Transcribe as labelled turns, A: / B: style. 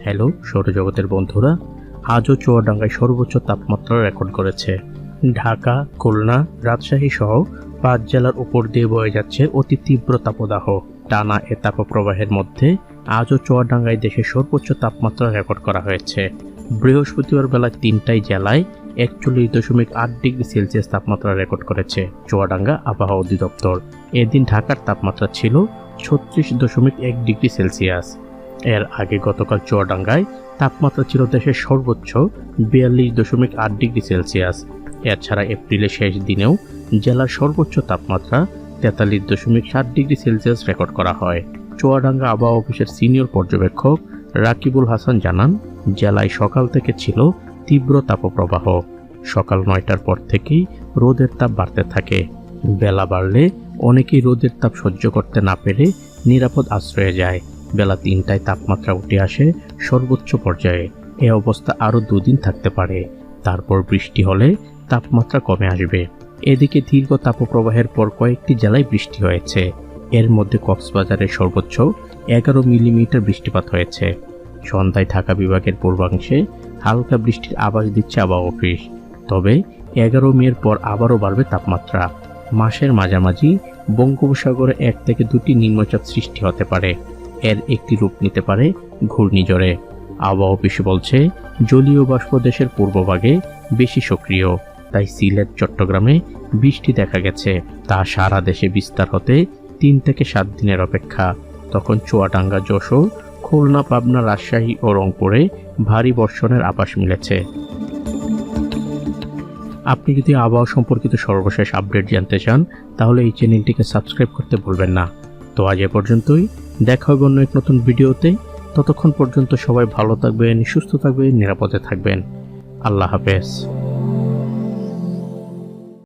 A: Hello সৌরজগতের বন্ধুরা, আজও চুয়াডাঙ্গায় সর্বোচ্চ তাপমাত্রা রেকর্ড করেছে। ঢাকা, খুলনা, রাজশাহী সহ 5 জেলার উপর দিয়ে বয়ে যাচ্ছে অতি তীব্র তাপদাহ। টানা এ তাপপ্রবাহের মধ্যে আজও চুয়াডাঙ্গায় দেশের সর্বোচ্চ তাপমাত্রা রেকর্ড করা হয়েছে। বৃহস্পতিবার বেলা 3টায় জেলায় 41.8 ডিগ্রি সেলসিয়াস তাপমাত্রা রেকর্ড করেছে চুয়াডাঙ্গা আবহাওয়া অধিদপ্তর। এদিন ঢাকার তাপমাত্রা ছিল 36.1 ডিগ্রি সেলসিয়াস। এর আগে গতকাল চুয়াডাঙ্গায় তাপমাত্রা ছিল দেশের সর্বোচ্চ 42.8 ডিগ্রি সেলসিয়াস। এছাড়া এপ্রিলের শেষ দিনেও জেলার সর্বোচ্চ তাপমাত্রা 43.7 ডিগ্রি সেলসিয়াস রেকর্ড করা হয়। চুয়াডাঙ্গা আবহাওয়া অফিসের সিনিয়র পর্যবেক্ষক রাকিবুল হাসান জানান, জেলায় সকাল থেকে ছিল তীব্র তাপপ্রবাহ। সকাল 9টার পর থেকেই রোদের তাপ বাড়তে থাকে। বেলা বাড়লে অনেকেই রোদের তাপ সহ্য করতে না পেরে নিরাপদ আশ্রয়ে যায়। বেলা 3টায় তাপমাত্রা উঠে আসে সর্বোচ্চ পর্যায়ে। এ অবস্থা আরও 2 দিন থাকতে পারে। তারপর বৃষ্টি হলে তাপমাত্রা কমে আসবে। এদিকে দীর্ঘ তাপপ্রবাহের পর কয়েকটি জেলায় বৃষ্টি হয়েছে। এর মধ্যে কক্সবাজারের সর্বোচ্চ 11 মিলিমিটার বৃষ্টিপাত হয়েছে। সন্ধ্যায় ঢাকা বিভাগের পূর্বাংশে হালকা বৃষ্টির আভাস দিচ্ছে আবহাওয়া অফিস। তবে 11 মের পর আবারও বাড়বে তাপমাত্রা। মাসের মাঝামাঝি বঙ্গোপসাগরে 1 থেকে 2টি নিম্নচাপ সৃষ্টি হতে পারে। এর একটি রূপ নিতে পারে ঘূর্ণিঝড়ে। আবহাওয়া অফিস বলছে, জলীয় বাষ্প দেশের পূর্বভাগে বেশি সক্রিয়, তাই সিলেট, চট্টগ্রামে বৃষ্টি দেখা গেছে। তা সারা দেশে বিস্তার হতে 3 থেকে 7 দিনের অপেক্ষা। তখন চুয়াডাঙ্গা, যশোর, খুলনা, পাবনা, রাজশাহী ও রংপুরে ভারী বর্ষণের আভাস মিলেছে। আপনি যদি আবহাওয়া সম্পর্কিত সর্বশেষ আপডেট জানতে চান তাহলে এই চ্যানেলটিকে সাবস্ক্রাইব করতে ভুলবেন না। তো আজ এ পর্যন্তই, দেখা হবে অন্য এক নতুন ভিডিওতে। ততক্ষণ পর্যন্ত সবাই ভালো থাকবেন, সুস্থ থাকবেন, নিরাপদে থাকবেন। আল্লাহ হাফেজ।